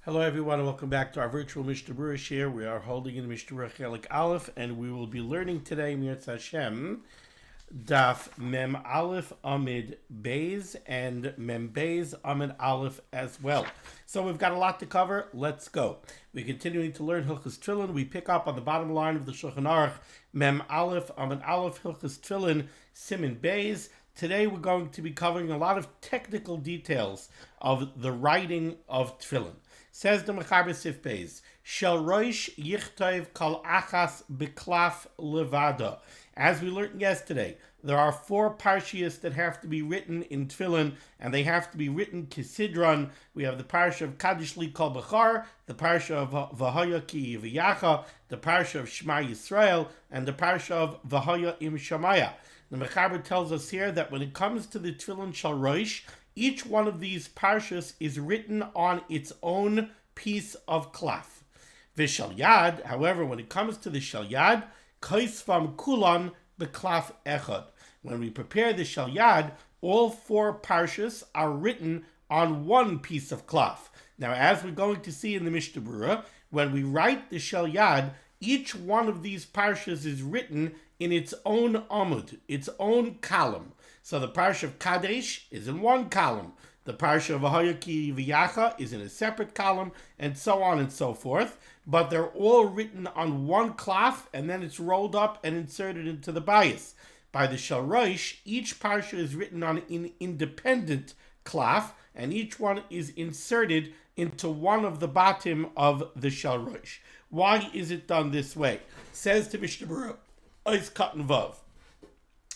Hello everyone and welcome back to our virtual Mishnah Berurah share. We are holding in Mishnah Berurah Chelik Aleph and we will be learning today Mirz Hashem Daf Mem Aleph Amid Beis and Mem Beis Amid Aleph as well. So we've got a lot to cover. Let's go. We're continuing to learn Hilchos Tefillin. We pick up on the bottom line of the Shulchan Aruch Mem Aleph Amid Aleph Hilchos Tefillin Siman Beis. Today we're going to be covering a lot of technical details of the writing of Tefillin. Says the Mechaber Sif Beis, Shel Roish Yichtov Kol Achas Beklaf Levada. As we learned yesterday, there are four parshias that have to be written in Tefillin, and they have to be written Kisidron. We have the parsha of Kaddish Li Kol Bechar, the parsha of V'haya Ki V'yacha, the parsha of Shema Yisrael, and the parsha of V'haya Im Shamaya. The Mechaber tells us here that when it comes to the Tefillin Shel Roish, each one of these parshas is written on its own piece of cloth. V'shal yad, however, when it comes to the shal yad, kaisvam kulan beklaf echad. When we prepare the shal yad, all four parshas are written on one piece of cloth. Now, as we're going to see in the Mishnah Berurah, when we write the shal yad, each one of these parshas is written in its own amud, its own column. So the parsha of Kadesh is in one column. The parsha of V'haya Ki V'yacha is in a separate column, and so on and so forth. But they're all written on one cloth, and then it's rolled up and inserted into the bias. By the Shel Roish, each parsha is written on an independent cloth, and each one is inserted into one of the batim of the Shel Roish. Why is it done this way? Says to Mishnah Berurah, Ois Katan Vav,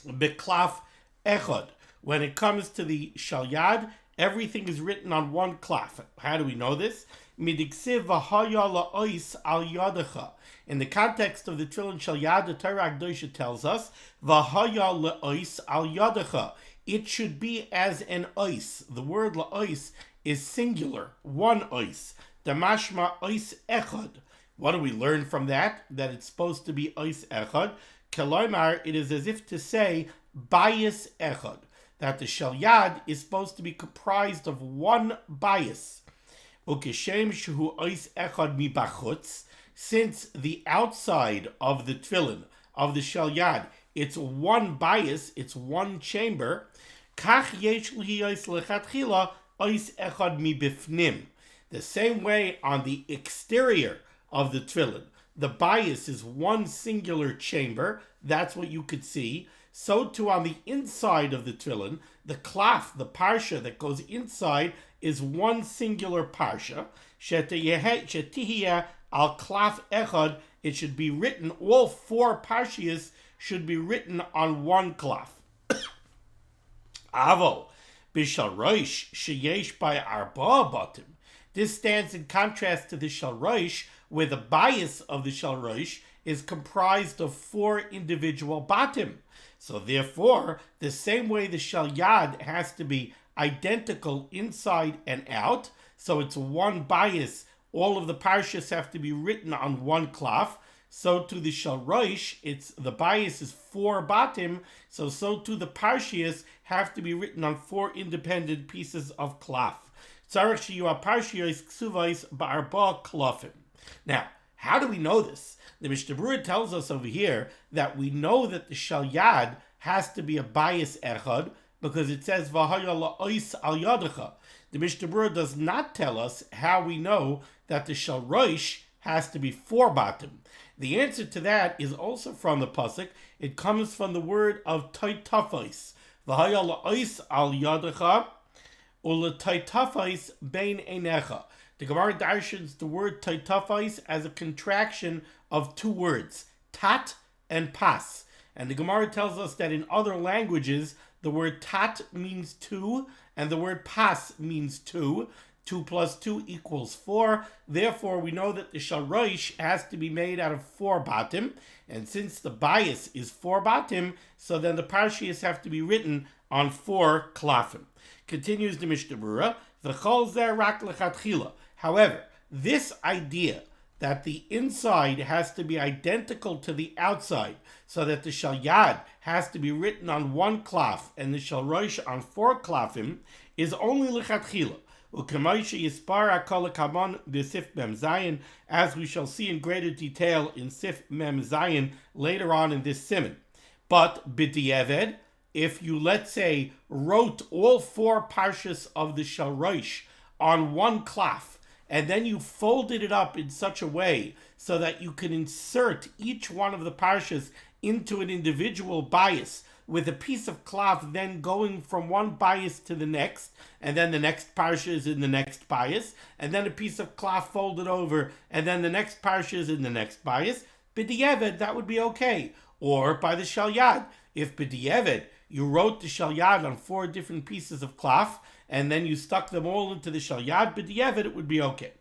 Beklaf Echad. When it comes to the shal yad, everything is written on one cloth. How do we know this? Midiksiv v'haya la'ois al yadecha. In the context of the Tefillin shal yad, the Torah Dirshu tells us v'haya la'ois al yadecha. It should be as an ois. The word la'ois is singular, one ois. Damashma ois echad. What do we learn from that? That it's supposed to be ois echad. Keloimar, it is as if to say bias echad, that the shal yad is supposed to be comprised of one bias. Ukeshem shehu ois echad mi bachutz, since the outside of the tefillin, of the shal yad, it's one bias, it's one chamber. Kach yesh li ois lechatchila ois echad mi bifnim. The same way on the exterior of the tefillin, the bias is one singular chamber. That's what you could see. So too on the inside of the tefillin, the cloth, the parsha that goes inside, is one singular parsha. Shetihiyah al klaf echad. It should be written, all four parshias should be written on one cloth. Avo, bishal roish, sheyesh by arba batim. This stands in contrast to the shal roish, where the bias of the shal roish is comprised of four individual batim. So therefore, the same way the shal yad has to be identical inside and out, so it's one bias, all of the parshas have to be written on one cloth, so to the shal roish, the bias is four batim, so to the parshias have to be written on four independent pieces of cloth. Now, how do we know this? The Mishnah Berurah tells us over here that we know that the shal yad has to be a bias echad because it says v'haya la'ois al yadecha. The Mishnah Berurah does not tell us how we know that the shal roish has to be four batim. The answer to that is also from the pasuk. It comes from the word of taitafos. V'haya la'ois al yadecha ula taitafos bein einecha. The Gemara darshans the word taitafos as a contraction of two words, tat and pas. And the Gemara tells us that in other languages, the word tat means two, and the word pas means two. 2 plus 2 equals 4. Therefore, we know that the shal roish has to be made out of 4 batim. And since the bias is 4 batim, so then the parshias have to be written on 4 klafim. Continues the Mishnah Berurah, v'chol zeh rak lechatchila. However, this idea that the inside has to be identical to the outside, so that the shal yad has to be written on one cloth and the shal roish on 4 klafim, is only lechatchila. As we shall see in greater detail in Sif Mem Zayin later on in this Siman. But b'di'eved, if you, let's say, wrote all 4 parshas of the Shalrosh on one klaf, and then you folded it up in such a way so that you can insert each one of the parshas into an individual bias, with a piece of cloth then going from one bias to the next, and then the next parsha is in the next bias, and then a piece of cloth folded over, and then the next parsha is in the next bias, b'di'eved, that would be okay. Or by the shalyad, if b'di'eved, you wrote the shalyad on 4 different pieces of cloth, and then you stuck them all into the shalyad, b'di'eved, it would be okay.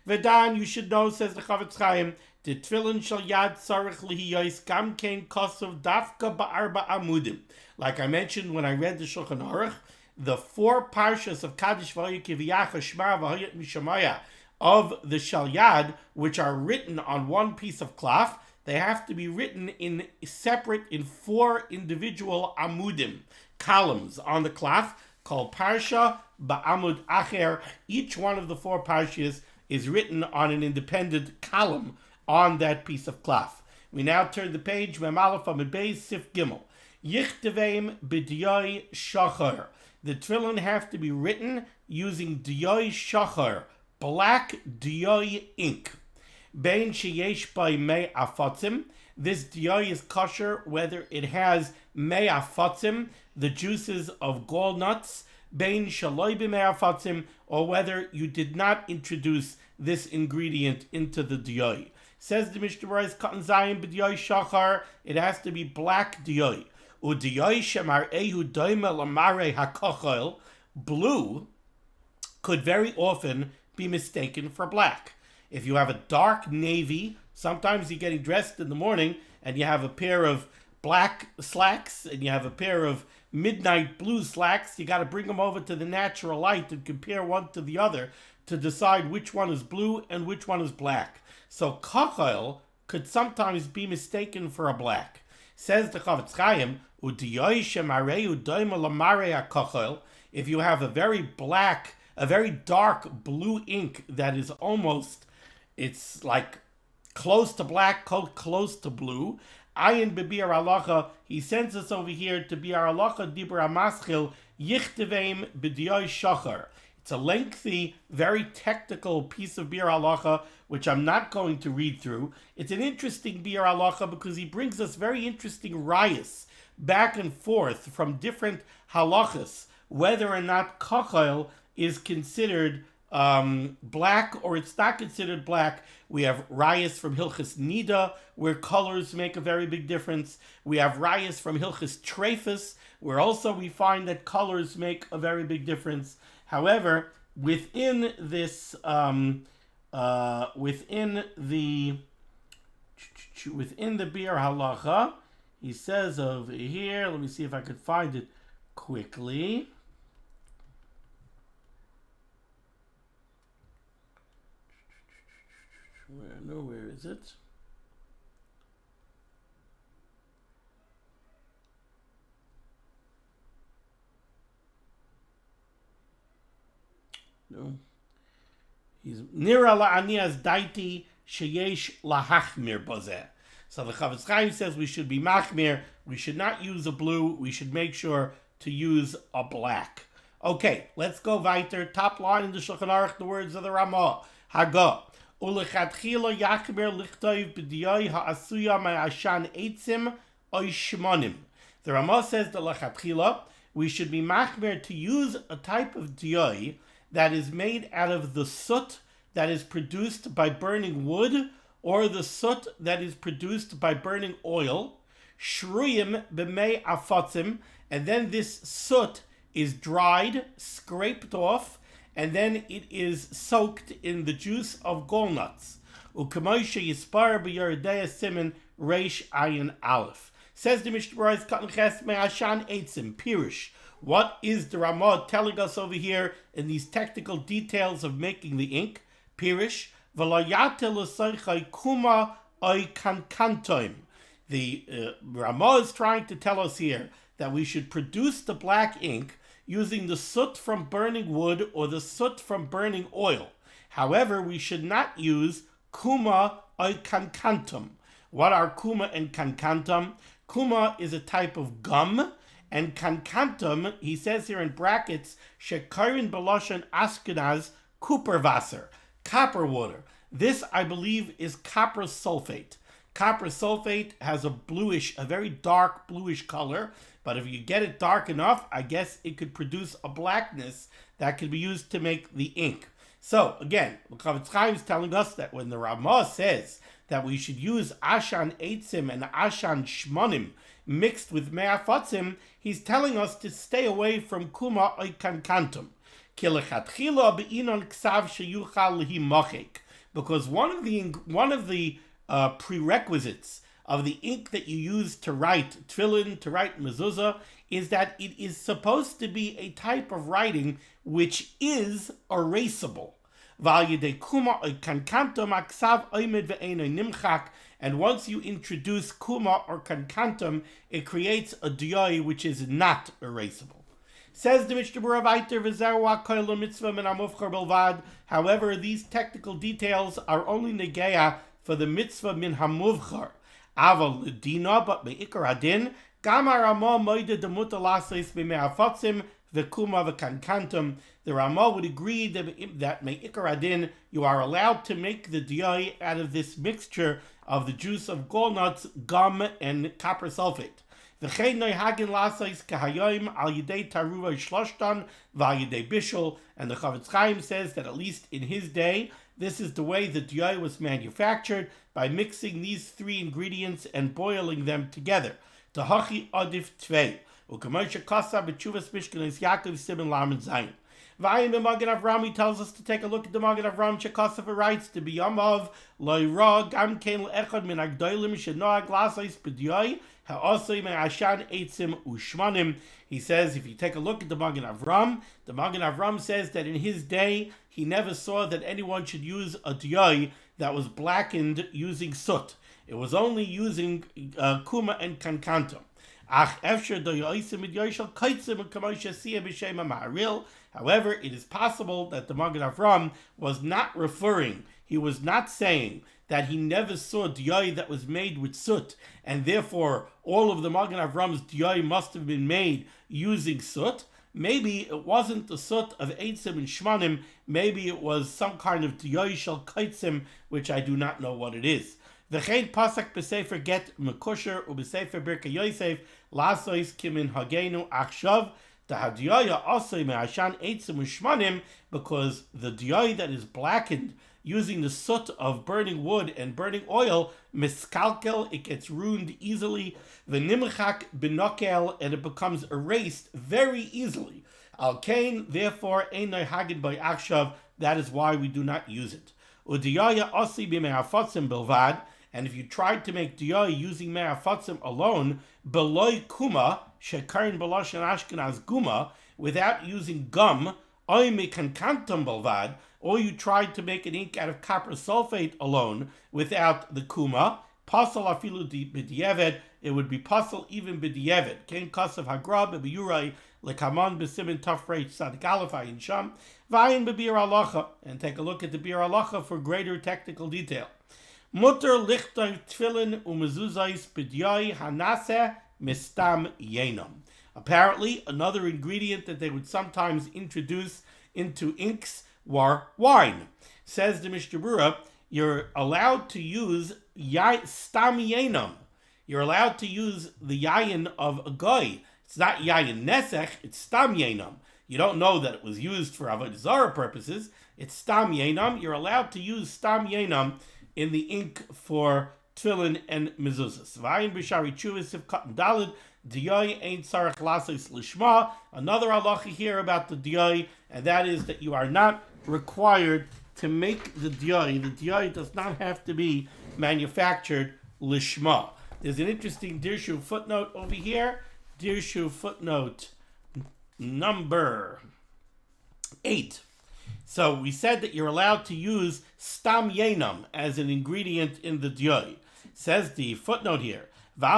Vedan, you should know, says the Chavetz Chaim, the Tefillin shalyad tzarich lihiyos gam kein kosov dafka ba'arba amudim. Like I mentioned when I read the Shulchan Aruch, the 4 parshas of Kaddish v'Hayikiviyach Shmar v'Hayat Mishamaya of the shalyad, which are written on one piece of cloth, they have to be written in 4 individual amudim, columns on the cloth, called parsha ba'amud acher. Each one of the 4 parshas is written on an independent column on that piece of cloth. We now turn the page, Mem Aleph Amud Beis, Sif Gimel. Yichteveim b'diyoi shachar. The tefillin have to be written using diyoi shachar, black diyoi ink. Bein sheyesh by mei afotzim. This diyoi is kosher whether it has mei afotzim, the juices of gall nuts, bein shaloi b'mei afotzim, or whether you did not introduce this ingredient into the diyoi. Says the Mishnah Berurah, cotton zayin b'diyoi shachar, it has to be black diyoi. Udiyoi shemar'ehu doime lamare hakochel, blue could very often be mistaken for black. If you have a dark navy, sometimes you're getting dressed in the morning and you have a pair of black slacks and you have a pair of midnight blue slacks, you got to bring them over to the natural light and compare one to the other to decide which one is blue and which one is black. So kochel could sometimes be mistaken for a black. Says the Chavetz Chaim, udiyoi shemareu doime lamare hakochel, if you have a very dark blue ink that is almost, it's like close to black, close to blue, ayin bebiar halacha, he sends us over here to biar halacha dibur hamaschil yichteveim b'diyoi shachar. It's a lengthy, very technical piece of biur halacha, which I'm not going to read through. It's an interesting biur halacha because he brings us very interesting rayas back and forth from different halachas, whether or not kochel is considered black or it's not considered black. We have rayas from Hilchas Nida, where colors make a very big difference. We have rayas from Hilchas Treifus, where also we find that colors make a very big difference. However, within this, within the biur halacha, he says over here. Let me see if I could find it quickly. Where is it? No. He's nira la'anias daiti sheyesh lahachmir bazeh. So the Chavetz Chaim says we should be machmir. We should not use a blue. We should make sure to use a black. Okay, let's go weiter. Top line in the Shulchan Aruch, the words of the Ramah. Haga. Ulechatchila yachmir lichtoiv b'diyoi ha'asuya ma'ashan eitzim oy shmonim. The Ramah says that lechatchila we should be machmir to use a type of diyoi that is made out of the soot that is produced by burning wood, or the soot that is produced by burning oil, shruyim b'mei afotzim, and then this soot is dried, scraped off, and then it is soaked in the juice of gallnuts. U'kamoishe yispar b'yordei Siman reish ayin aleph. Says the Mishnah Berurah, Katan Ches me'ashan eitzim, Pirush. What is the Ramah telling us over here in these technical details of making the ink? Pirush, v'layate l'soichai kuma oy kankantoim. The Ramah is trying to tell us here that we should produce the black ink using the soot from burning wood or the soot from burning oil. However, we should not use kuma or kankantum. What are kuma and kankantum? Kuma is a type of gum, and kankantum, he says here in brackets, shekarin beloshan Ashkenaz Kupferwasser, copper water. This, I believe, is copper sulfate. Copper sulfate has a very dark bluish color, but if you get it dark enough, I guess it could produce a blackness that could be used to make the ink. So, again, the Chavetz Chaim is telling us that when the Ramah says that we should use Ashan Eitzim and Ashan Shmonim mixed with Me'afotzim, he's telling us to stay away from Kuma or Kankantum. Because one of the prerequisites of the ink that you use to write Tefillin, to write mezuzah, is that it is supposed to be a type of writing which is erasable. And once you introduce kuma or kankantum, it creates a diyai which is not erasable. Says the Mishnah Berurah, however, these technical details are only negeya for the mitzvah min hamuvchar. Aval l'dina, but me'ikar hadin, gam ha'Ramah moide demutar lasos b'me'afotzim v'kuma v'kankantum. The Ramah would agree that me'ikar hadin, you are allowed to make the diyai out of this mixture of the juice of walnuts, gum, and copper sulfate. V'chein noihagin lasos kahayim al yidei taruva shloshtan v'al yidei bishul. And the Chavetz Chaim says that at least in his day, this is the way the diyai was manufactured, by mixing these three ingredients and boiling them together. Tahachi adif tvei. U'kamoisha kasa b'tshuvas mishkanos Yaakov Siman lamed zayin. Vayin b'Magen Avram, he tells us to take a look at the Magen Avram. Shekasav writes to b'yamav lo'ira gam kein le'echad min agdolim shenoag lasos b'diyai ha'osei me'ashan eitzim u'shmanim. He says, if you take a look at the Magen Avram says that in his day, he never saw that anyone should use a diyai that was blackened using soot. It was only using kuma and kankantum. However, it is possible that the Magen Avram was not referring, he was not saying that he never saw diyai that was made with soot, and therefore all of the Magen Avram's diyai must have been made using soot. Maybe it wasn't the soot of Eitzim and Shmanim, maybe it was some kind of diyai shel kaitzim, which I do not know what it is. V'chein pasak b'sefer get mekusher u'b'sefer birka Yosef lasois kimin hagenu achshav tahadiyaya asay me'ashan eitzim u'shmanim, because the diyai that is blackened using the soot of burning wood and burning oil, miskalkel, it gets ruined easily, v'nimchak b'nokel, and it becomes erased very easily. Al kain, therefore, einay hagid by achshav, that is why we do not use it. Udiyaya asi b'me'afotzim bilvad, and if you tried to make diyai using me'afotzim alone, beloy kuma, shekarin beloshan Ashkenaz guma, without using gum, oy mekankantum bilvad, or you tried to make an ink out of copper sulfate alone without the kuma, pasal afilu b'diavad, it would be pasal even b'diavad. Ken kasav hagra b'Berurah lekaman b'simin tafrei tzadik aleph ayin sham vayin b'Biur Halacha, and take a look at the Biur Halacha for greater technical detail. Mutter lichter Tefillin u'mezuzais b'diyai hanaseh mistam yenam. Apparently, another ingredient that they would sometimes introduce into inks were wine. Says the Mishnah Berurah, you're allowed to use stam yenam. You're allowed to use the yayin of a goy. It's not yayin nesech, it's stam yenam. You don't know that it was used for avodah zarah purposes. It's stam yenam. You're allowed to use stam yenam in the ink for tefillin and mezuzahs. Vayin b'shari chuvas if cut and dalid. Diyai ain't sarach lasos lishma. Another halacha here about the diyai, and that is that you are not required to make the diyai. The diyai does not have to be manufactured lishma. There's an interesting Dirshu footnote over here. Dirshu footnote number 8. So we said that you're allowed to use stam yenam as an ingredient in the diyai. Says the footnote here, even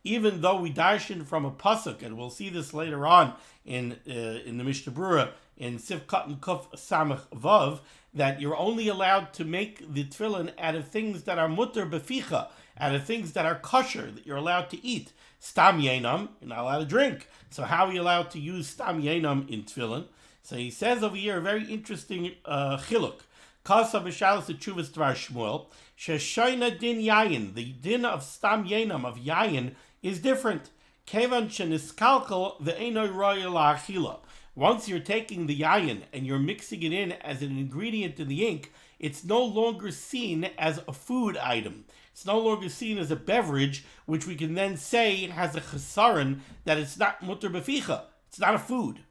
even though we darshan from a pasuk, and we'll see this later on in the Mishnah Berurah in Sif Katan Kuf Samach Vav, that you're only allowed to make the tefillin out of things that are mutter beficha, out of things that are kosher, that you're allowed to eat. Stam yenam, you're not allowed to drink. So how are you allowed to use stam yenam in tefillin? So he says over here a very interesting chiluk. Kasa b'shalos teshuvas dvar Shmuel, sheshayna din yayin, the din of stam yenam, of yayin, is different. Kevan sheniskalkel ve'enoi roya la'achila. Once you're taking the yayin and you're mixing it in as an ingredient in the ink, it's no longer seen as a food item. It's no longer seen as a beverage, which we can then say it has a chesaron, that it's not mutter beficha. It's not a food.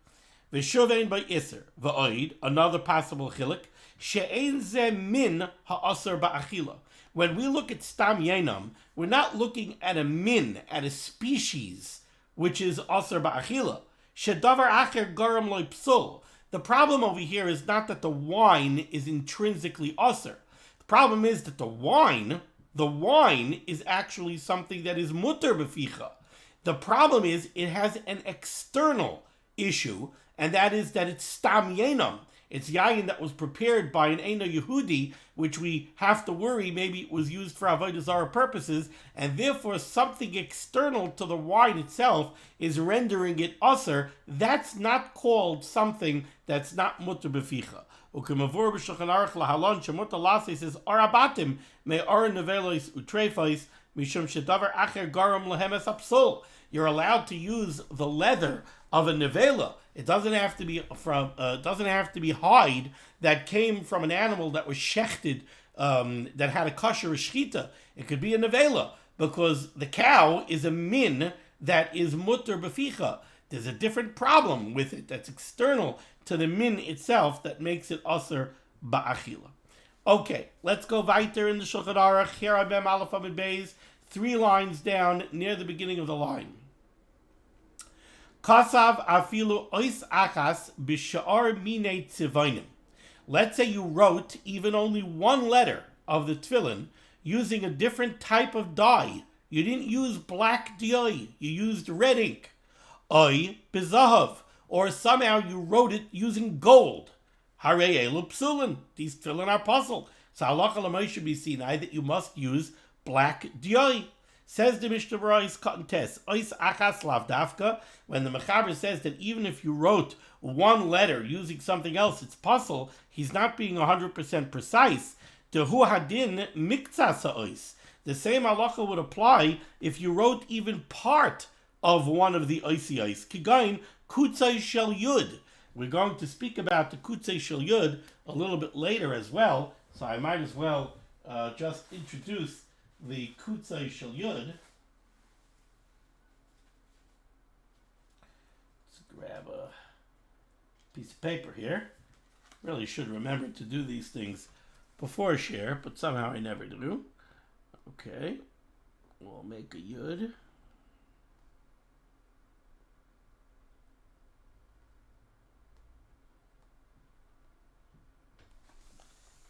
V'shuvein by iser. V'oid, another possible chiluk, she'ein ze min ha'aser ba'achila. When we look at stam yenam, we're not looking at a min, at a species, which is aser ba'achila. Shedavar acher garam loy psul. The problem over here is not that the wine is intrinsically aser. The problem is that the wine is actually something that is mutter beficha. The problem is it has an external issue, and that is that it's stam yenam. It's yayin that was prepared by an Eino Yehudi, which we have to worry maybe it was used for Avodah Zarah purposes, and therefore something external to the wine itself is rendering it aser. That's not called something that's not mutter beficha. Ukemavur b'shulchan aruch lahalon shemutter lasis is arabatim me ar nevelos utrefos mishum shedavar acher garam lehemes apsul. You're allowed to use the leather of a nevela. It doesn't have to be hide that came from an animal that was shechted, that had a kosher shchita. It could be a nevela, because the cow is a min that is mutter beficha. There's a different problem with it that's external to the min itself that makes it aser ba'achila. Okay, let's go weiter in the Shulchan Aruch. Here I Mem Aleph Amid Beis, 3 lines down near the beginning of the line. Kasav afilu ois achas b'sha'ar minei tzivonim. Let's say you wrote even only one letter of the tefillin using a different type of dye. You didn't use black dye, you used red ink. Oy bezahav, or somehow you wrote it using gold. Harei elu psulin. These tefillin are puzzled. So halacha l'may should be seen that you must use black dye. Says the Mishnah Berurah Katan Tes, Ois achas lav dafka, when the Mechaber says that even if you wrote one letter using something else, it's puzzle, he's not being 100% precise. Tehu hadin miktsas ha'ois. The same halacha would apply if you wrote even part of one of the oisiyos. Kigain kutzai shel yud. We're going to speak about the kutzai shel yud a little bit later as well, so I might as well just introduce the kutzai shel yud. Let's grab a piece of paper here. Really should remember to do these things before share, but somehow I never do. Okay, we'll make a yud.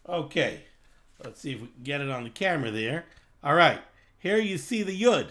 Okay, let's see if we can get it on the camera there. All right, here you see the yud,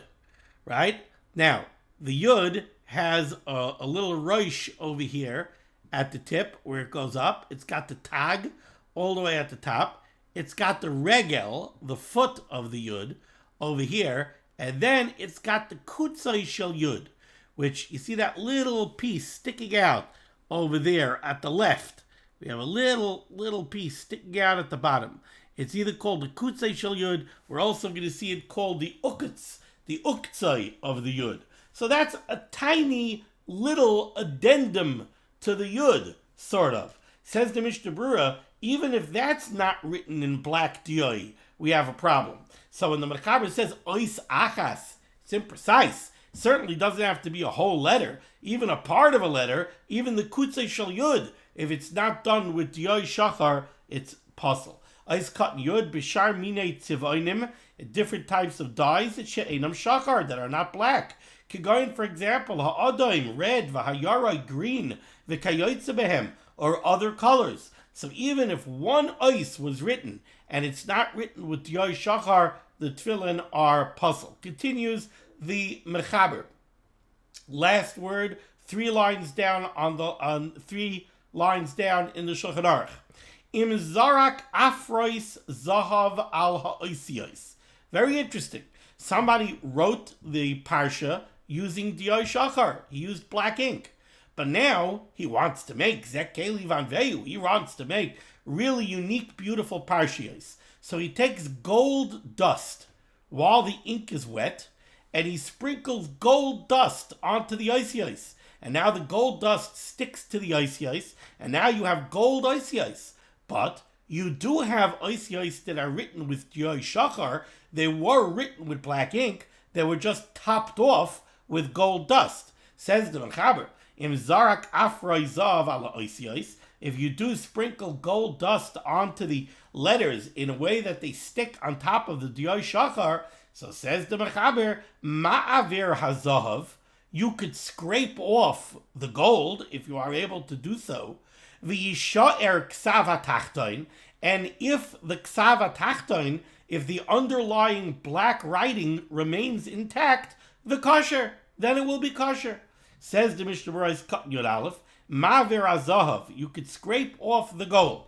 right? Now, the yud has a little roish over here at the tip where it goes up. It's got the tag all the way at the top. It's got the regel, the foot of the yud, over here. And then it's got the kutzai shel yud, which you see that little piece sticking out over there at the left. We have a little piece sticking out at the bottom. It's either called the kutzai shel yud. We're also going to see it called the uketz, the uktzai of the yud. So that's a tiny little addendum to the yud, sort of. Says the Mishnah Berurah, even if that's not written in black diyoi, we have a problem. So when the Mechaber says ois achas, it's imprecise. Certainly doesn't have to be a whole letter, even a part of a letter, even the kutzai shel yud. If it's not done with diyoi shachar, it's puzzle. Ois katan yud b'shar minei tzivonim, different types of dyes that she'enam shachar, that are not black. Kigoyin, for example, ha'adoim, red, v'hayarai, green, v'kayotze behem, or other colors. So even if one ois was written, and it's not written with diyoi shachar, the tefillin are puzzle. Continues the Mechaber. Last word, 3 lines down on 3 lines down in the Shulchan Aruch. Im zarak afrois zahav al ha'oisiyos. Very interesting. Somebody wrote the parsha using diyai shachar. He used black ink. But now he wants to make zekeli van veyu. He wants to make really unique, beautiful parshiyos. So he takes gold dust while the ink is wet, and he sprinkles gold dust onto the ice. And now the gold dust sticks to the ice, and now you have gold ice. But you do have ice that are written with diyai shachar. They were written with black ink. They were just topped off with gold dust. Says the Mechaber, Im zarak afroi zav ala ice. If you do sprinkle gold dust onto the letters in a way that they stick on top of the diyai shachar, so says the Mechaber, ma'avir hazahav, you could scrape off the gold if you are able to do so. V'yishaer ksav hatachton, and if the ksav hatachton, if the underlying black writing remains intact, the kosher, then it will be kosher. Says the Mishnah Berurah Yud Aleph, ma'avir hazahav, you could scrape off the gold.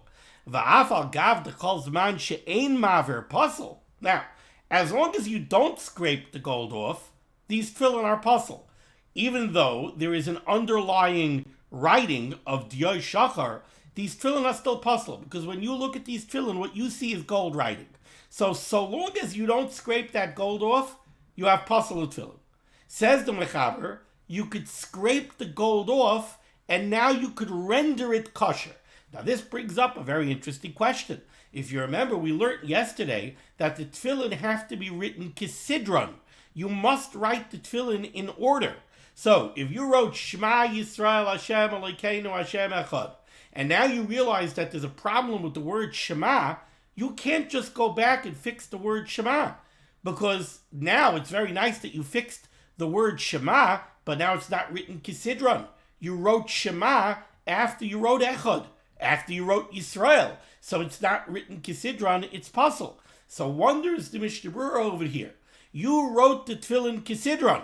V'afal gav dechol zman she'ein ma'avir puzzle. Now, as long as you don't scrape the gold off, these tefillin are puzzle. Even though there is an underlying writing of diyai shachar, these tefillin are still puzzle, because when you look at these tefillin, what you see is gold writing. So long as you don't scrape that gold off, you have puzzle tefillin. Says the Mechaber, you could scrape the gold off, and now you could render it kosher. Now this brings up a very interesting question. If you remember, we learned yesterday that the tefillin have to be written kisidron. You must write the tefillin in order. So if you wrote Shema Yisrael Hashem Elokeinu Hashem Echad, and now you realize that there's a problem with the word Shema, you can't just go back and fix the word Shema, because now it's very nice that you fixed the word Shema, but now it's not written kisidron. You wrote Shema after you wrote Echad, after you wrote Yisrael. So it's not written kisidron, it's puzzle. So wonders the Mishnah Berurah over here. You wrote the tefillin kisidron,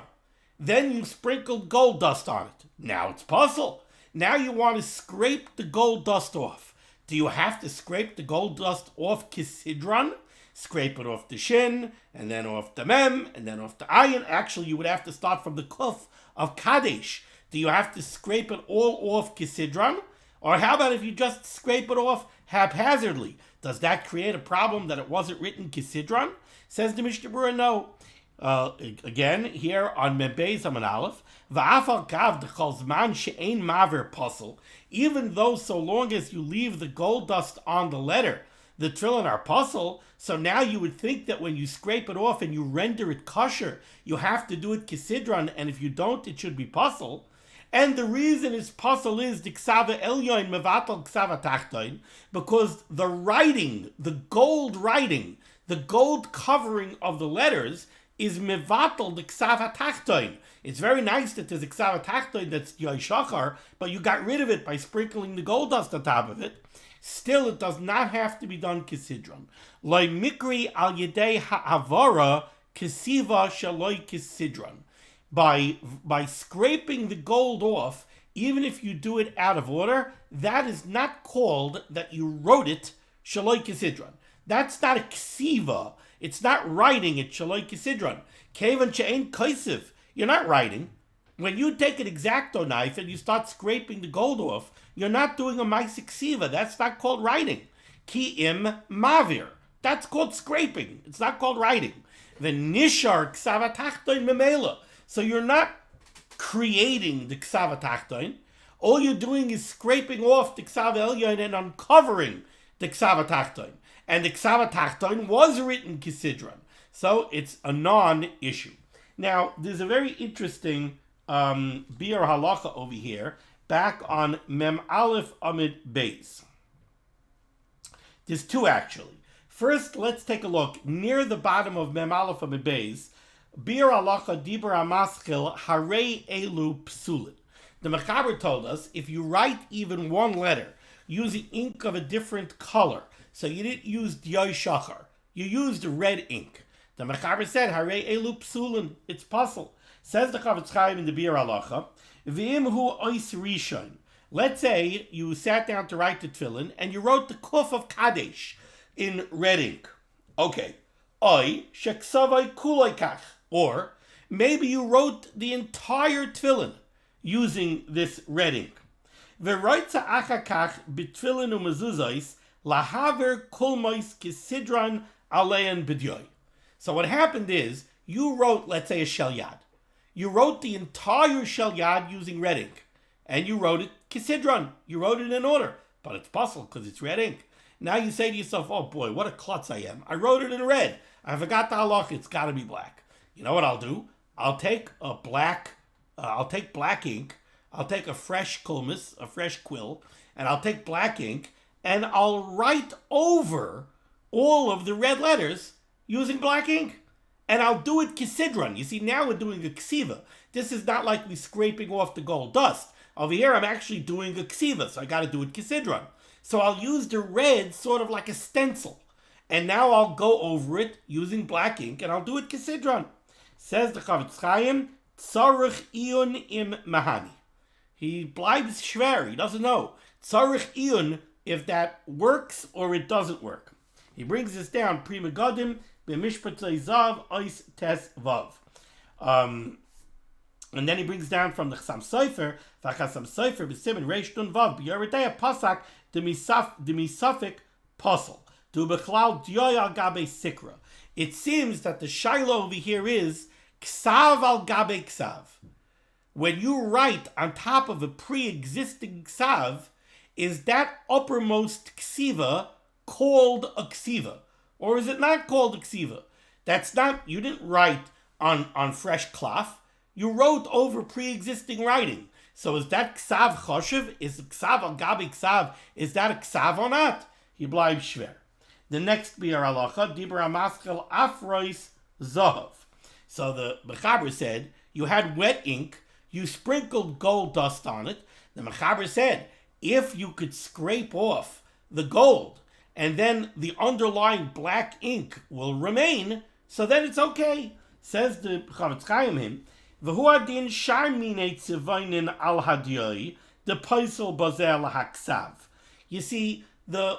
then you sprinkled gold dust on it. Now it's puzzle. Now you want to scrape the gold dust off. Do you have to scrape the gold dust off kisidron? Scrape it off the shin, and then off the mem, and then off the ayin. Actually, you would have to start from the kuf of kadesh. Do you have to scrape it all off kisidron? Or how about if you just scrape it off haphazardly? Does that create a problem that it wasn't written kisidron? Says the Mishnah Berurah, no. Again, here on Membeis Amud Aleph, va'afal gav dechol zman she'ein maver puzzle, even though so long as you leave the gold dust on the letter, the tefillin are puzzle, so now you would think that when you scrape it off and you render it kosher, you have to do it kisidron, and if you don't, it should be puzzle. And the reason it's puzzle is the ksava elyon mevatel ksava tachton, because the writing, the gold writing, the gold covering of the letters is mevatel the ksava tachton. It's very nice that there's a ksava tachton that's diyai shachar, but you got rid of it by sprinkling the gold dust on top of it. Still, it does not have to be done kisidron. Loi mikri al yedei ha'avara kesiva shaloi kisidron. By scraping the gold off, even if you do it out of order, that is not called that you wrote it shaloi kisidron. That's not a ksiva. It's not writing it shaloi kisidron. Kevan she'ein kaisiv. You're not writing. When you take an X-Acto knife and you start scraping the gold off, you're not doing a ma'aseh ksiva. That's not called writing. Ki im mavir. That's called scraping. It's not called writing. The nishar ksava tachton memela. So you're not creating the ksava tachton. All you're doing is scraping off the ksava elyon and uncovering the ksava tachton. And the ksava tachton was written kisidron. So it's a non-issue. Now, there's a very interesting biur halacha over here, back on Mem Aleph Amid Beis. There's two actually. First, let's take a look near the bottom of Mem Aleph Amid Beis. Biur halacha dibur hamaschil harei elu psulin. The Mechaber told us if you write even one letter using ink of a different color, so you didn't use diyai shachar, you used red ink. The Mechaber said, Hare elu psulin, it's puzzle. Says the Chavetz Chaim in the Bir Halacha, V'im hu ois rishon. Let's say you sat down to write the Tefillin and you wrote the Kuf of Kadesh in red ink. Okay. Oi, sheksavai kuloi kach. Or maybe you wrote the entire Tefillin using this red ink. V'roitza achakach b'tefillin u'mezuzos lahaver kulmois kisidran alein b'dyoy. So what happened is, you wrote, let's say, a shel yad. You wrote the entire shel yad using red ink. And you wrote it kisidran. You wrote it in order. But it's puzzle because it's red ink. Now you say to yourself, oh boy, what a klutz I am. I wrote it in red. I forgot the halacha. It's got to be black. You know what I'll do? I'll take black ink. I'll take a fresh kulmis, a fresh quill, and I'll take black ink, and I'll write over all of the red letters using black ink. And I'll do it kisidran. You see, now we're doing a ksiva. This is not like me scraping off the gold dust. Over here, I'm actually doing a ksiva, so I got to do it kisidran. So I'll use the red sort of like a stencil. And now I'll go over it using black ink, and I'll do it kisidran. Says the Chavetz Chaim, tzarich iyun im mahani. He blibes shver, he doesn't know. Tzarich iyun, if that works or it doesn't work. He brings this down, Pri Megadim, b'mishpatzei zav, ois tes vav. And then he brings down from the Chassam Sofer, v'Chassam Sofer, b'simen reish nun vav, b'yoredeya pasak, demisafik pasal. Du bechlal dyoy al gabe sikra. It seems that the shiloh over here is ksav al gabe ksav. When you write on top of a pre-existing ksav, is that uppermost ksiva called a ksiva? Or is it not called a ksiva? That's not, you didn't write on fresh cloth. You wrote over pre-existing writing. So is that ksav choshev? Is ksav al gabi ksav? Is that a ksav or not? He bleibt schwer. The next biur halacha, dibra maschel afrois zahav. So the Mechaber said, you had wet ink, you sprinkled gold dust on it. The Mechaber said, if you could scrape off the gold, and then the underlying black ink will remain, so then it's okay. Says the Chavetz Chaim him, V'hu adin shar minei tzivonin al hadiyoi, the paisel bazel haksav. You see, the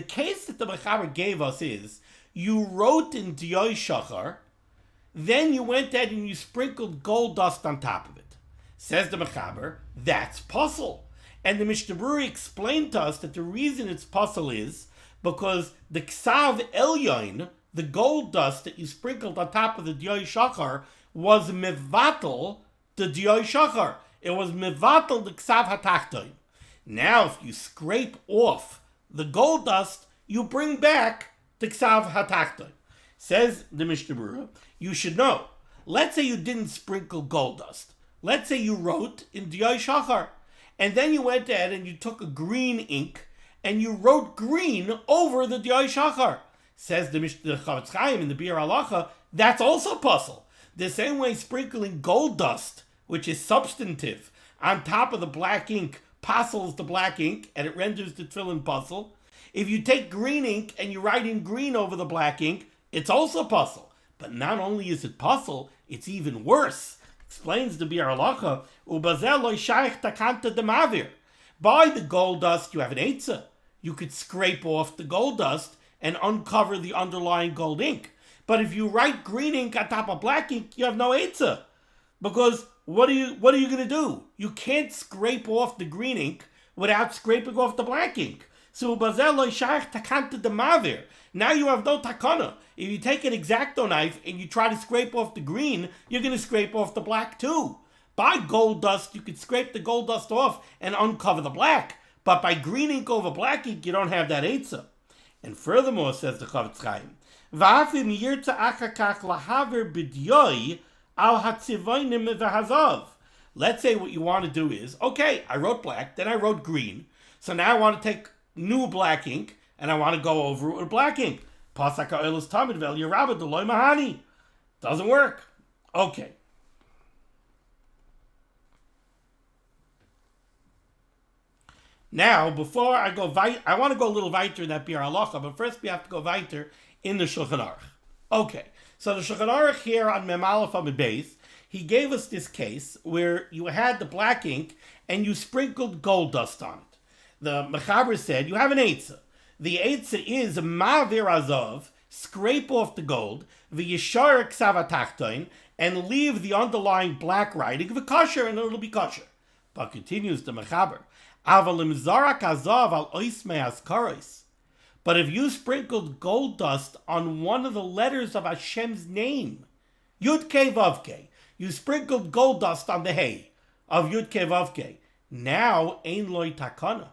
case that the Mechaber gave us is, you wrote in diyoi shachar, then you went ahead and you sprinkled gold dust on top of it. Says the Mechaber, that's puzzle. And the Mishnah Berurah explained to us that the reason it's puzzle is because the ksav elyon, the gold dust that you sprinkled on top of the diyoi shachar, was mevatel the diyoi shachar. It was mevatel the ksav hatachtoin. Now, if you scrape off the gold dust, you bring back the ksav hatachtoin. Says the Mishnah Berurah, you should know. Let's say you didn't sprinkle gold dust. Let's say you wrote in diyoi shachar, and then you went ahead and you took a green ink and you wrote green over the diyoi shachar. Says the Chavetz Chaim in the Bir Halacha, that's also puzzle. The same way sprinkling gold dust, which is substantive, on top of the black ink puzzles the black ink and it renders the Tefillin puzzle. If you take green ink and you write in green over the black ink, it's also puzzle. But not only is it puzzle, it's even worse. Explains the Bir Halacha, ubazel lo shaykh takanta demavir. By the gold dust, you have an eitzah. You could scrape off the gold dust and uncover the underlying gold ink. But if you write green ink on top of black ink, you have no eitzah. Because what are you going to do? You can't scrape off the green ink without scraping off the black ink. So ubazel lo shaykh takanta demavir. Now you have no takana. If you take an X-Acto knife and you try to scrape off the green, you're going to scrape off the black too. By gold dust, you could scrape the gold dust off and uncover the black. But by green ink over black ink, you don't have that eitzah. And furthermore, says the Chavetz Chaim, V'afim yirtza achakach lahaver b'diyoi al hatzivonim v'hazav. Let's say what you want to do is, okay, I wrote black, then I wrote green. So now I want to take new black ink, and I want to go over it with black ink. Pasak ha'olos tamid vel yerabah deloy mahani. Doesn't work. Okay. Now, before I go I want to go a little weiter in that Biur Halacha, but first we have to go weiter in the Shulchan Aruch. Okay, so the Shulchan Aruch here on Mem Aleph Amud Beis, he gave us this case where you had the black ink and you sprinkled gold dust on it. The Mechaber said, you have an eitzah. The eitzah is ma'avir azov, scrape off the gold, v'yishar ksav hatachton, and leave the underlying black writing v'kosher, and it'll be kosher. But continues the Mechaber, avalim zarak azov al oismei askaros. But if you sprinkled gold dust on one of the letters of Hashem's name, Yud Kei Vav Kei, you sprinkled gold dust on the hay of Yud Kei Vav Kei. Now, ein loy takana.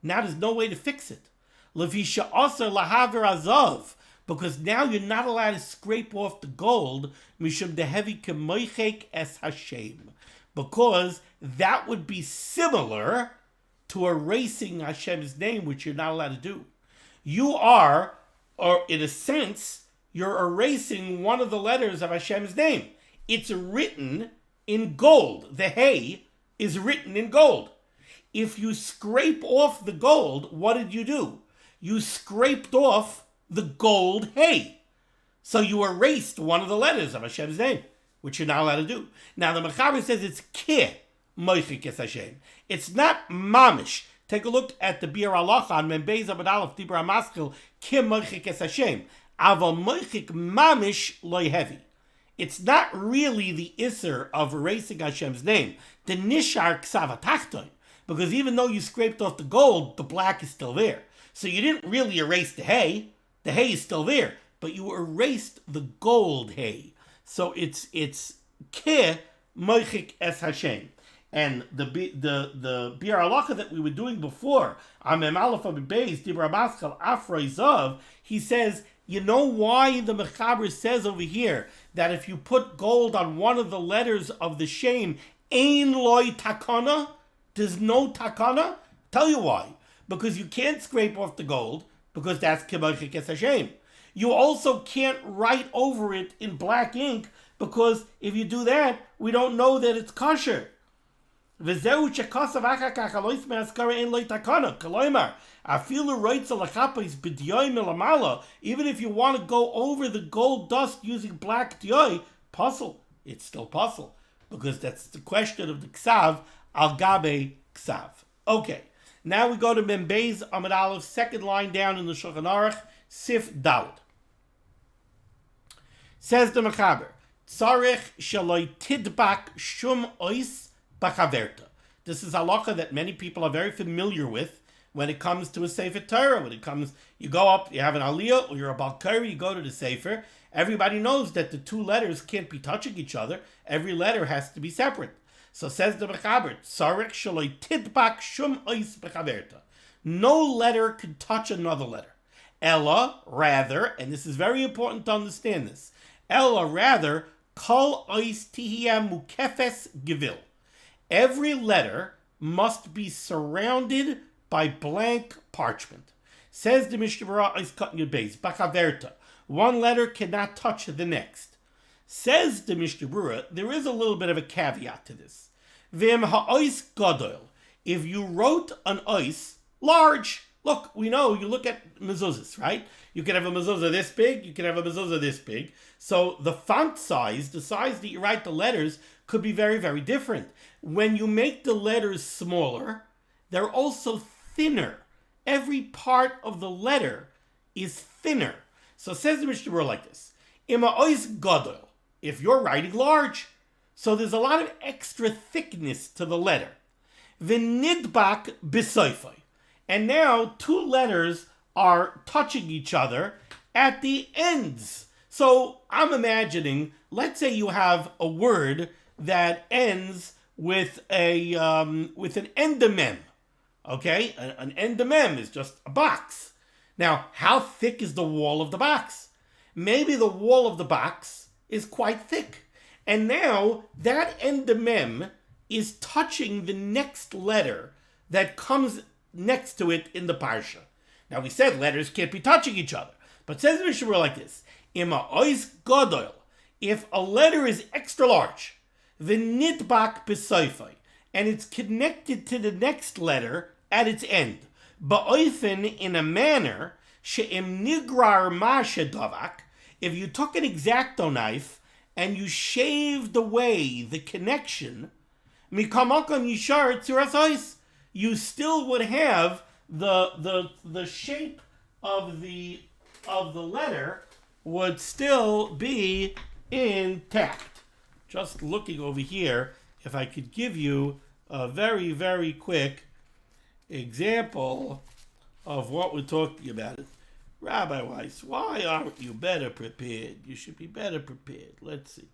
Now there's no way to fix it. Levisha aser lahaver azov, because now you're not allowed to scrape off the gold, mishum dehevi kemoichek es Hashem, because that would be similar to erasing Hashem's name, which you're not allowed to do. You are, or in a sense, you're erasing one of the letters of Hashem's name. It's written in gold. The hay is written in gold. If you scrape off the gold, what did you do? You scraped off the gold hay. So you erased one of the letters of Hashem's name, which you're not allowed to do. Now the Mechaber says it's ke moichik es Hashem. It's not mamish. Take a look at the Biur Halacha on Mem Beis Amud Aleph Dibra Maskil ke moichik es Hashem. Aval moichik mamish loy heavy. It's not really the isser of erasing Hashem's name. The nishar ksav hatachton. Because even though you scraped off the gold, the black is still there. So you didn't really erase the hay. The hay is still there. But you erased the gold hay. So it's ke moichik es Hashem. And the Biur Halacha that we were doing before, Amem Aleph Amud Beis, Dibra Maskal Afroi Zav, he says, you know why the Mechaber says over here that if you put gold on one of the letters of the shame, ein loy takana, there's no takana? Tell you why. Because you can't scrape off the gold, because that's kemoichik es Hashem. You also can't write over it in black ink, because if you do that, we don't know that it's kosher. Even if you want to go over the gold dust using black diyoi, puzzle, it's still puzzle, because that's the question of the ksav al gabe ksav. Okay, now we go to Mem Beis Amud Aleph, second line down in the Shulchan Aruch, Sif Daled. Says the Mechaber, Tzarech shaloi tidbak shum ois b'chaverta. This is halacha that many people are very familiar with when it comes to a Sefer Torah. When it comes, you go up, you have an aliyah, or you're a balkari, you go to the Sefer. Everybody knows that the two letters can't be touching each other. Every letter has to be separate. So says the Mechaber, Tzarech shaloi tidbak shum ois b'chaverta. No letter can touch another letter. Ella, rather, and this is very important to understand this, Ella, rather, kol ois tihiyah mukefes gevil. Every letter must be surrounded by blank parchment. Says the Mishnah Berurah is cut in your base. Bachaverta. One letter cannot touch the next. Says the Mishnah Berurah, there is a little bit of a caveat to this. V'em ha'ois gadol. If you wrote an ois large, look, we know, you look at mezuzahs, right? You can have a mezuzah this big, you can have a mezuzah this big. So the font size, the size that you write the letters, could be very, very different. When you make the letters smaller, they're also thinner. Every part of the letter is thinner. So it says the Mishnah Berurah like this. Ima ois gadol. If you're writing large, so there's a lot of extra thickness to the letter. V'nidbak b'soifai. And now two letters are touching each other at the ends. So I'm imagining, let's say you have a word that ends with an endemem. Okay, an endemem is just a box. Now, how thick is the wall of the box? Maybe the wall of the box is quite thick. And now that endemem is touching the next letter that comes next to it in the parsha. Now we said letters can't be touching each other. But it says in Mishnah Berurah like this. Ima ois gadol. If a letter is extra large, v'nidbak b'soifai, and it's connected to the next letter at its end. Ba'oifen, in a manner, she'im nigrar ma shedavak, if you took an X-Acto knife and you shaved away the connection, mikamakam yishar tzuras ois, you still would have the shape of the letter would still be intact. Just looking over here, if I could give you a very, very quick example of what we're talking about. Rabbi Weiss, why aren't you better prepared? You should be better prepared. Let's see.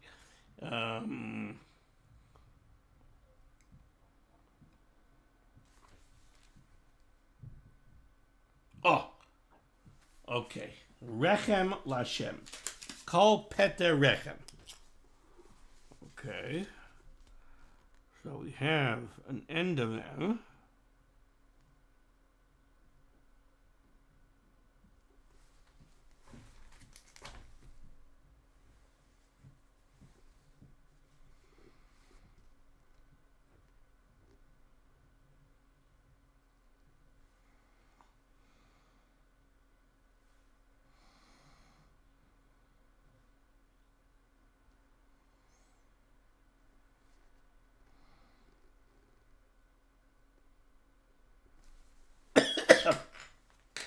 Okay. Rechem Lashem. Kol Peter Rechem. Okay. So we have an end of them.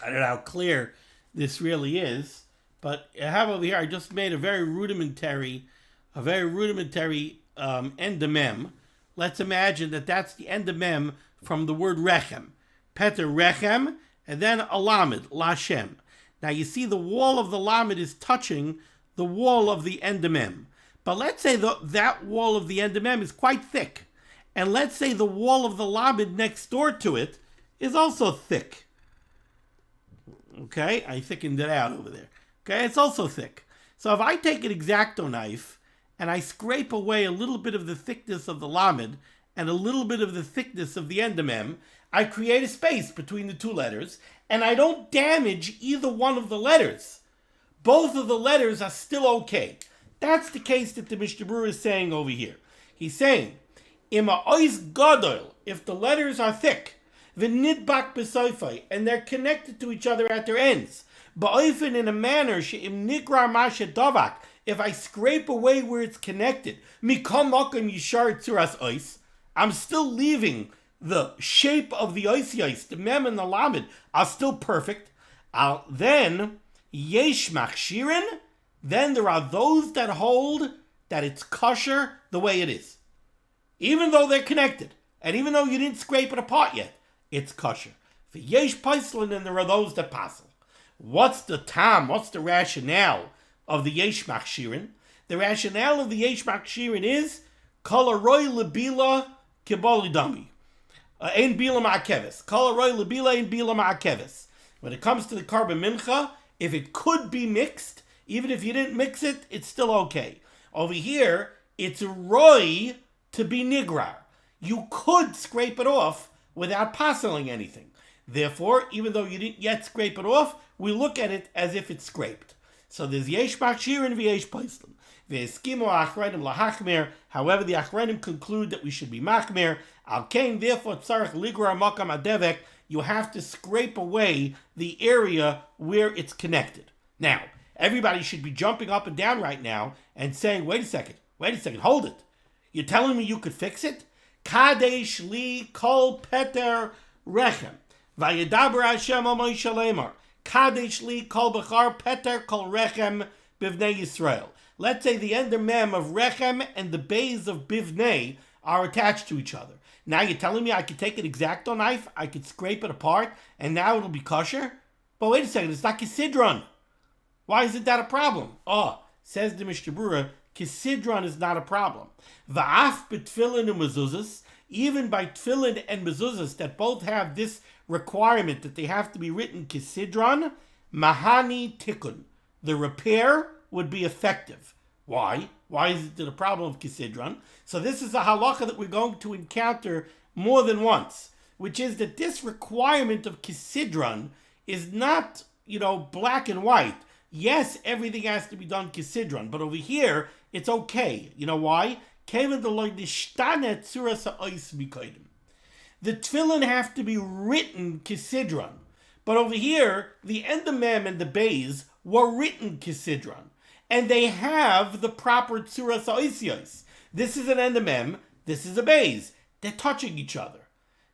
I don't know how clear this really is, but I have over here, I just made a very rudimentary endemem. Let's imagine that that's the endemem from the word rechem. Peter rechem, and then a lamid, lashem. Now you see the wall of the lamid is touching the wall of the endemem. But let's say that wall of the endemem is quite thick. And let's say the wall of the lamid next door to it is also thick. Okay, I thickened it out over there. Okay, it's also thick. So if I take an X-Acto knife and I scrape away a little bit of the thickness of the lamid and a little bit of the thickness of the endemem, I create a space between the two letters, and I don't damage either one of the letters. Both of the letters are still okay. That's the case that the Mishnah Berurah is saying over here. He's saying, Ima ois gadol, if the letters are thick, v'nidbak b'soifai, and they're connected to each other at their ends, ba'oifen, in a manner she'im nikra ma shedavak, if I scrape away where it's connected, mikam makom yishar tzuras ois, I'm still leaving the shape of the ois, the mem and the lamid are still perfect. Then yesh machshirin, then there are those that hold that it's kosher the way it is, even though they're connected, and even though you didn't scrape it apart yet, it's kosher. For yesh paislin, and there are those that passel. What's the tam? What's the rationale of the yesh machshirin? The rationale of the yesh machshirin is kol aroi lebila kiboli dami. Ein bila ma'akeves. Kol aroi lebila ein bila ma'akeves. When it comes to the carbon mincha, if it could be mixed, even if you didn't mix it, it's still okay. Over here, it's roi to be nigrar. You could scrape it off without parceling anything. Therefore, even though you didn't yet scrape it off, we look at it as if it's scraped. So there's yesh machshir and yesh paislin. Ve'eskimu achreinim lahachmer. However, the achreinim conclude that we should be machmer. Al kain, therefore, tzarich ligrar makam adevek. You have to scrape away the area where it's connected. Now, everybody should be jumping up and down right now and saying, wait a second, hold it. You're telling me you could fix it? Kadesh li kol peter rechem. Vayedaber Hashem al Moshe lemar. Kadesh li kol bechar peter kol rechem bivnei Yisrael. Let's say the ender mem of rechem and the bays of bivnei are attached to each other. Now you're telling me I could take an X-Acto knife, I could scrape it apart, and now it'll be kosher? But wait a second, it's not kisidron. Why isn't that a problem? Says the Mishnah Berurah, kisidron is not a problem. Va'af b'tefillin and mezuzahs, even by tefillin and mezuzahs that both have this requirement that they have to be written kisidron, mahani tikkun. The repair would be effective. Why? Why is it a problem of kisidron? So this is a halacha that we're going to encounter more than once, which is that this requirement of kisidron is not, black and white. Yes, everything has to be done kisidron, but over here, it's okay. You know why? The tefillin have to be written kisidron. But over here, the end of mem and the bays were written kisidron. And they have the proper tzuras ha'osyos. This is an end of mem, this is a bays. They're touching each other.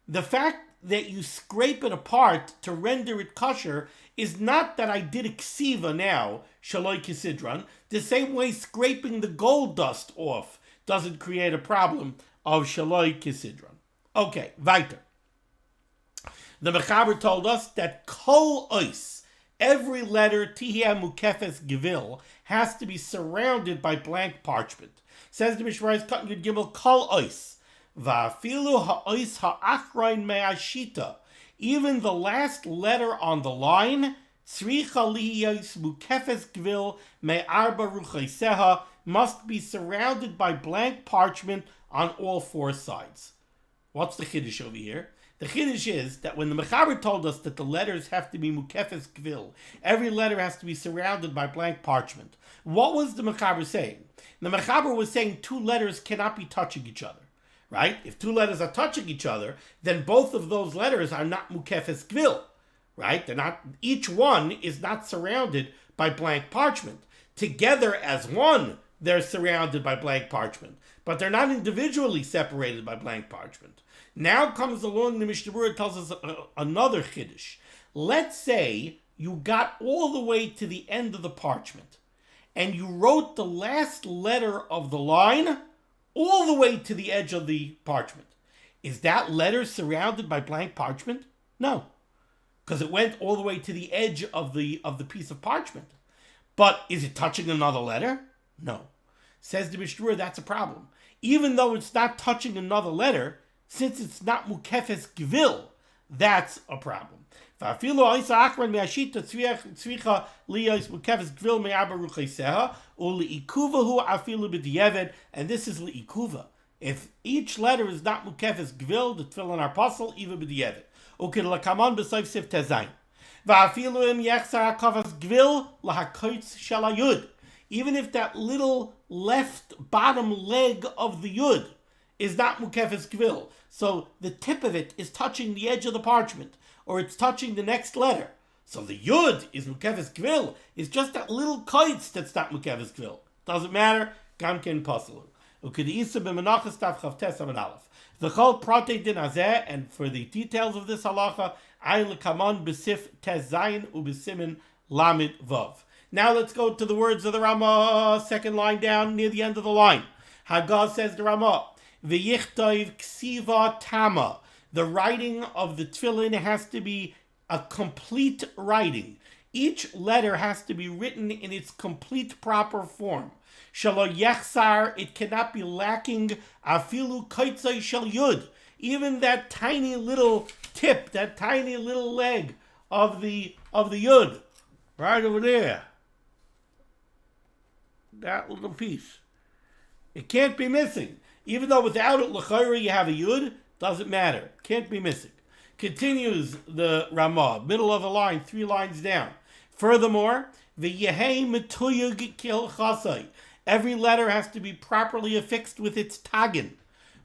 The fact that you scrape it apart to render it kosher is not that I did a ksiva now, shaloi kisidron, the same way scraping the gold dust off doesn't create a problem of shaloi kisidron. Okay, weiter. The Mechaber told us that kol ois, every letter tihya mukefes gevil, has to be surrounded by blank parchment. Says the Mishnah Berurah cutting gimel kol ois, va'afilu ha'ois ha'achroin me'ashita, even the last letter on the line, tzricha liyos mukefes gevil me'arba ruchaiseha, must be surrounded by blank parchment on all four sides. What's the chiddush over here? The chiddush is that when the Mechaber told us that the letters have to be mukefes gvil, every letter has to be surrounded by blank parchment, what was the Mechaber saying? The Mechaber was saying two letters cannot be touching each other, right? If two letters are touching each other, then both of those letters are not mukefes gvil, right? They're not. Each one is not surrounded by blank parchment. Together as one, they're surrounded by blank parchment, but they're not individually separated by blank parchment. Now comes along the Mishnah Berurah, tells us another chiddush. Let's say you got all the way to the end of the parchment, and you wrote the last letter of the line all the way to the edge of the parchment. Is that letter surrounded by blank parchment? No, because it went all the way to the edge of the piece of parchment. But is it touching another letter? No. Says the Mishnah Berurah, that's a problem. Even though it's not touching another letter, since it's not mukefes gvil, that's a problem. And this is li'ikuva. If each letter is not mukefes gvil, the tefillin are puzzle, even b'di'evet. Ukidlakaman b'soif sif tezayin. Even if that little left bottom leg of the yud is not mukefes gvil, so the tip of it is touching the edge of the parchment, or it's touching the next letter. So the yud is mukefes gvil. It's just that little kaitz that's not mukefes gvil. Doesn't matter. Gamken pasalu. Ukidisa b'menachas tav chavtes amid aleph. The chol prate din azeh, and for the details of this halacha, ayin lekaman b'sif tez zayin u'b'simin lamid vav. Now let's go to the words of the Ramah, second line down near the end of the line. Hagaz says the Ramah, v'yichtov ksiva tama. The writing of the tefillin has to be a complete writing. Each letter has to be written in its complete proper form. Shalo yechsar, it cannot be lacking afilu kaitzai shel yud. Even that tiny little tip, that tiny little leg of the yud, right over there. That little piece. It can't be missing. Even though without it, l'chayra, you have a yud, doesn't matter. Can't be missing. Continues the Ramah, middle of the line, 3 lines down. Furthermore, v'yehei metuyug kil chasai. Every letter has to be properly affixed with its tagin,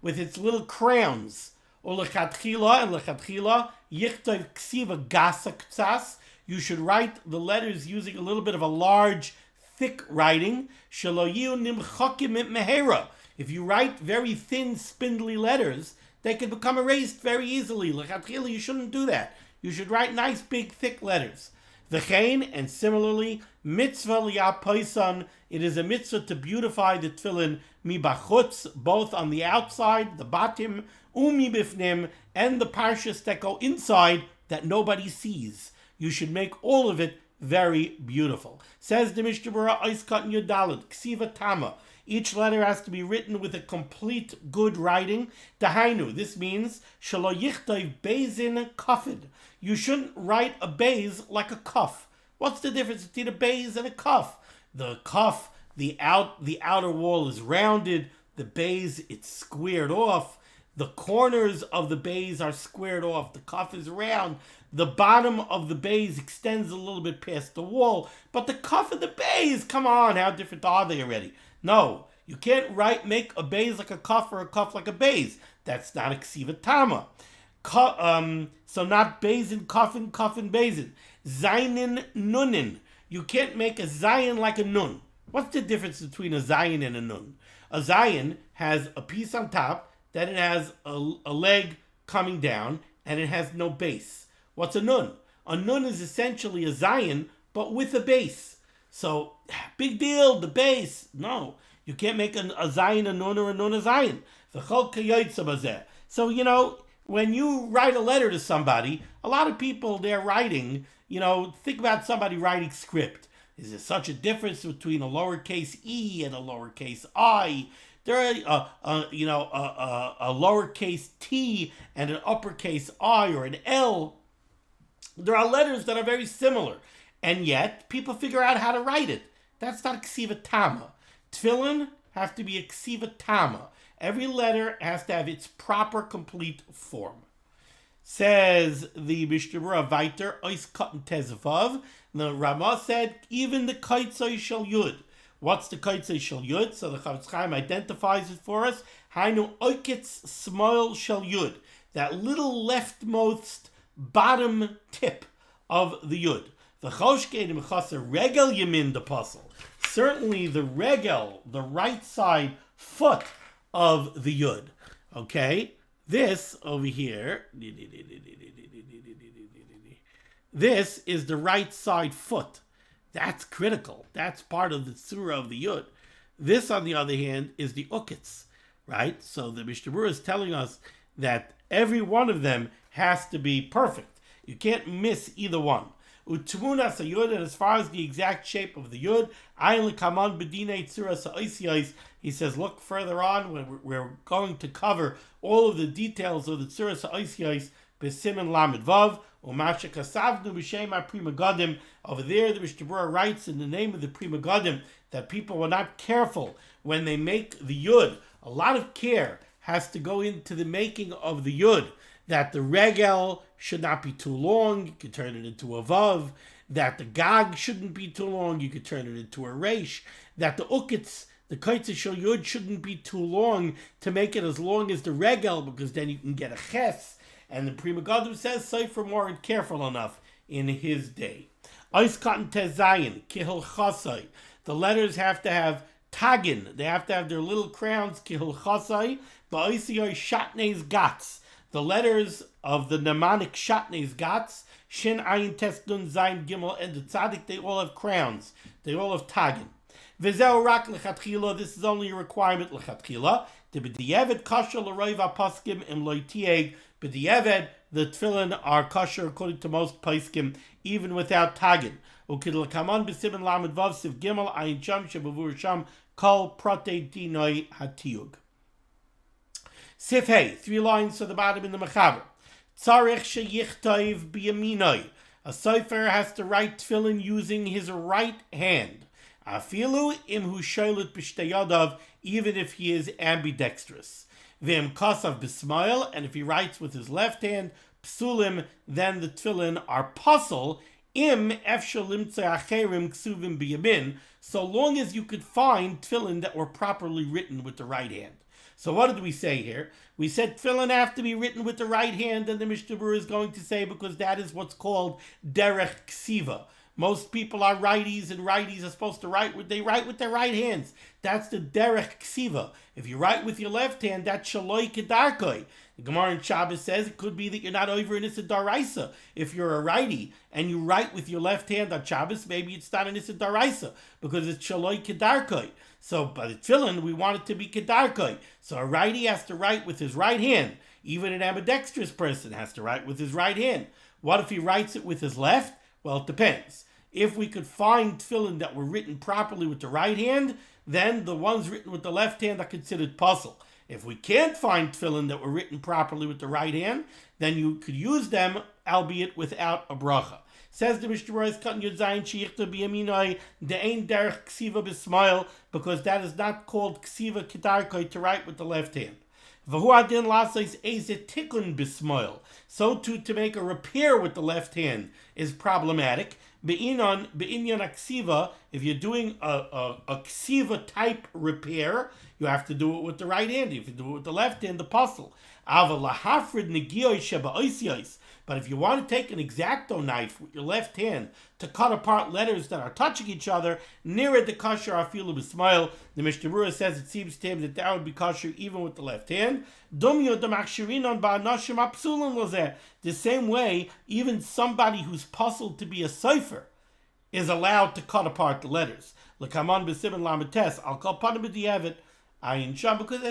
with its little crowns. U'lechatchila, and lechatchila, yichtov ksiva gasa ktsas. You should write the letters using a little bit of a large, thick writing. Shelo yiu nimchakim mehera. If you write very thin, spindly letters, they can become erased very easily. Lechatchila, you shouldn't do that. You should write nice, big, thick letters. V'chein, and similarly, mitzvah li'apaisan, it is a mitzvah to beautify the tefillin mibachutz, both on the outside, the batim, umibifnim, and the parshas that go inside that nobody sees. You should make all of it very beautiful. Says the Mishnah Berurah, Oiskat Yudalad, Ksiva Tama. Each letter has to be written with a complete good writing. Dahainu, this means, Shalo Yichtov Bezin Kafid. You shouldn't write a bez like a cuff. What's the difference between a bez and a cuff? The cuff, the outer wall is rounded. The bez, it's squared off. The corners of the bays are squared off. The cuff is round. The bottom of the bays extends a little bit past the wall. But the cuff of the bays, come on, how different are they already? No, you can't make a bays like a cuff or a cuff like a bays. That's not a ksiva tama. So not Bezin, Coffin, Bezin. Zainin, Nunin. You can't make a Zayin like a Nun. What's the difference between a Zayin and a Nun? A Zayin has a piece on top, then it has a leg coming down, and it has no base. What's a Nun? A Nun is essentially a Zayin, but with a base. So, big deal, the base. No, you can't make a Zayin a Nun or a Nun a Zayin. So, when you write a letter to somebody, a lot of people, they're writing, think about somebody writing script. Is there such a difference between a lowercase e and a lowercase I? There are, a lowercase t and an uppercase I or an L. There are letters that are very similar, and yet people figure out how to write it. That's not ksiva tama. Tefillin have to be a ksiva tama. Every letter has to have its proper, complete form. Says the Mishnah Berurah weiter, ois katan tezvav. The Rama said, even the kaitzai shel yud. What's the kaitzai shel yud? So the Chavetz Chaim identifies it for us. Hainu oikitz small shel yud. That little leftmost bottom tip of the yud. The choshkein mechasa regel yamin the puzzle. Certainly the regel, the right side foot of the yud. Okay? This over here, this is the right side foot. That's critical. That's part of the surah of the yud. This, on the other hand, is the ukitz, right? So the Mishnah Berurah is telling us that every one of them has to be perfect. You can't miss either one. Utmunas a yud, and as far as the exact shape of the yud, ayin lekaman bedinei tzuras ha'oisiyos. He says, look further on when we're going to cover all of the details of the tzuras ha'oisiyos b'siman limud vav u'masha kasavnu b'shem ha'prima gadim. Over there, the Mishnah Berurah writes in the name of the prima gadim that people were not careful when they make the yud. A lot of care has to go into the making of the yud. That the regel should not be too long, you could turn it into a vav. That the gag shouldn't be too long, you could turn it into a resh. That the ukitz, the kaitzah shel yud, shouldn't be too long to make it as long as the regel, because then you can get a ches. And the Prima Gadim says, Sefer weren't careful enough in his day. Ois katan tezayin, kihil chasai. The letters have to have tagin, they have to have their little crowns, kihil chasai, ba'oisiyoi shatnez gats. The letters of the mnemonic Shatnez Gats, Shin Ayin Tes Nun Zayin Gimel and the Tzadik, they all have crowns. They all have tagin. V'zeu rak lechatchila, this is only a requirement lechatchila. The b'di'eved kasher l'roiv ha'poskim im lo'itieg. B'di'eved, the tefillin are kasher according to most poskim, even without tagin. Ukid l'kaman b'simen lamid vav siv gimel ayin sham shebavur sham kol prate dinoi hatiyug. Sif Hey, 3 lines to the bottom in the Mechaber. Tzarech sheyichtov biyaminoi. A sofer has to write tefillin using his right hand. Afilu imhu shoylut b'shteyadav, even if he is ambidextrous. V'im kasav b'smail, and if he writes with his left hand, psulim, then the tefillin are puzzle. Im efshel limtzei acherim ksuvim biyamin, so long as you could find tefillin that were properly written with the right hand. So what did we say here? We said tefillin have to be written with the right hand, and the Mishnah Berurah is going to say because that is what's called derech ksiva. Most people are righties, and righties are supposed to write with their right hands. That's the derech ksiva. If you write with your left hand, that's shaloi kedarkoi. The Gemara in Shabbos says it could be that you're not over an issa daraisa. If you're a righty and you write with your left hand on Shabbos, maybe it's not an issa daraisa because it's shaloi kedarkoi. So by the tefillin, we want it to be kedarkoi. So a righty has to write with his right hand. Even an ambidextrous person has to write with his right hand. What if he writes it with his left? Well, it depends. If we could find tefillin that were written properly with the right hand, then the ones written with the left hand are considered puzzle. If we can't find tefillin that were written properly with the right hand, then you could use them, albeit without a bracha. Says the Mishnah Berurah, katan yud zayin sheyichta biyaminoi de'ein derech ksiva b'smail, because that is not called ksiva kedarkoi, to write with the left hand. V'hu adin lasos eze tikkun b'smoil. So too, to make a repair with the left hand is problematic. Be'inyan aksiva, if you're doing a ksiva type repair, you have to do it with the right hand. If you do it with the left hand, the puzzle. But if you want to take an X-Acto knife with your left hand to cut apart letters that are touching each other, near the kosher afilu b'smoil, the Mishnah Berurah says it seems to him that would be kosher even with the left hand. The same way, even somebody who's puzzled to be a cipher is allowed to cut apart the letters. L'kaman b'siman lamites, I'll call panim b'diavad, ayin sham, because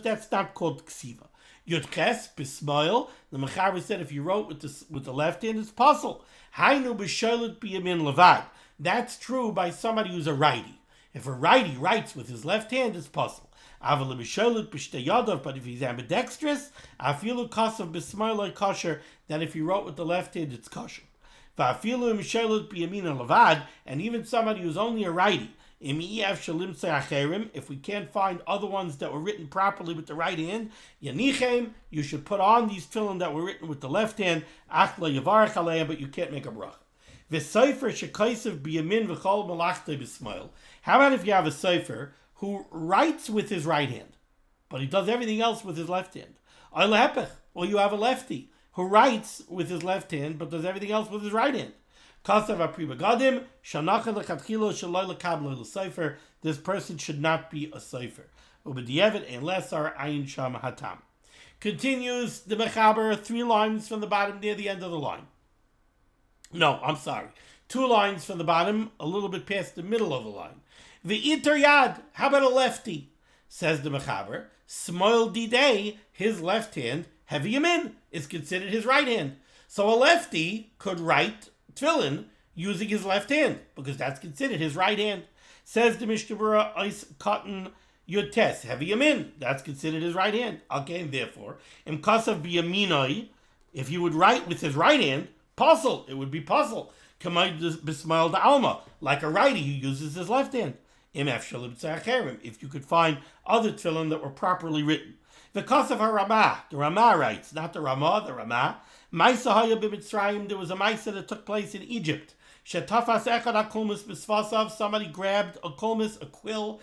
that's not called ksiva. Yudches b'smoil, the Mechaber said if you wrote with the left hand, it's puzzle. Hainu b'sholet b'yamin levad. That's true by somebody who's a righty. If a righty writes with his left hand, it's puzzle. Aval b'sholet b'shtei yadav, but if he's ambidextrous, afilu kasav b'smoil kosher, then if he wrote with the left hand, it's kosher. V'afilu b'sholet b'yamin levad, and even somebody who's only a righty, if we can't find other ones that were written properly with the right hand, you should put on these tefillin that were written with the left hand, but you can't make a bracha. How about if you have a cipher who writes with his right hand, but he does everything else with his left hand? Or you have a lefty who writes with his left hand, but does everything else with his right hand. This person should not be a cipher. Continues the Mechaber 3 lines from the bottom near the end of the line. No, I'm sorry. 2 lines from the bottom, a little bit past the middle of the line. V'iter yad, how about a lefty? Says the Mechaber. Smoil didei, his left hand, heavy yamin, is considered his right hand. So a lefty could write Tefillin using his left hand, because that's considered his right hand. Says the Mishnah Berurah, Ois Cotton Yotes, heavy yamin, that's considered his right hand. Okay, and therefore, Im Kasav Biyaminoi, if he would write with his right hand, puzzle, it would be puzzle. Kamay Bismail da Alma, like a righty who uses his left hand. Im Efshalim Tzacherim, if you could find other Tefillin that were properly written. The Kasav HaRamah, the Ramah writes, not the Ramah, the Ramah. Maisa Haya b'Mitzrayim, there was a Maisa that took place in Egypt. Shetafas echad hakulmus b'svasav, somebody grabbed a kulmus, a quill,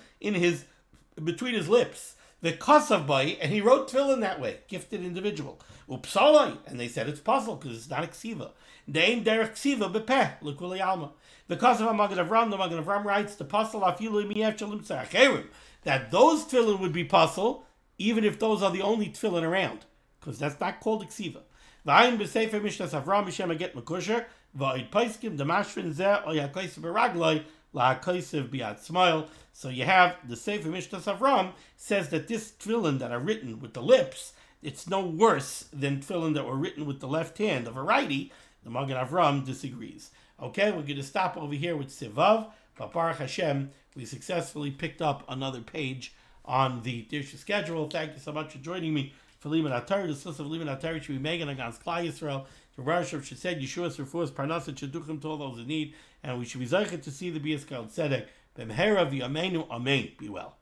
between his lips. The kasav bay, and he wrote tefillin that way, gifted individual. Upsaloi, and they said it's puzzle because it's not a ksiva. Dein derech ksiva b'peh, l'kulei alma. The kasav HaMagen Avram, the Magen Avram writes, the puzzle afilu miyev shalim tzaracherim, that those tefillin would be puzzle, even if those are the only tefillin around, because that's not called a ksiva. V'ayin b'sefer Mishnah Avram Mishem Aget Mekusher, v'oid paiskim demashrin zeh oy ha'koisev b'ragloi la'ha'koisev bi'at smile. So you have the Sefer Mishnah Avram says that this tefillin that are written with the lips, it's no worse than tefillin that were written with the left hand of a righty. The Magen Avram disagrees. Okay, we're going to stop over here with Sivav, but Baruch Hashem, we successfully picked up another page on the Dirshu schedule. Thank you so much for joining me. For limud HaTorah, the source of limud HaTorah should be megan against Klal Yisrael. The Rosh should say Yeshua's refuahs parnasa sheduchim to all those in need, and we should be zeichet to see the Bias Kal Tzedek. B'mehera v'yameinu amen. Be well.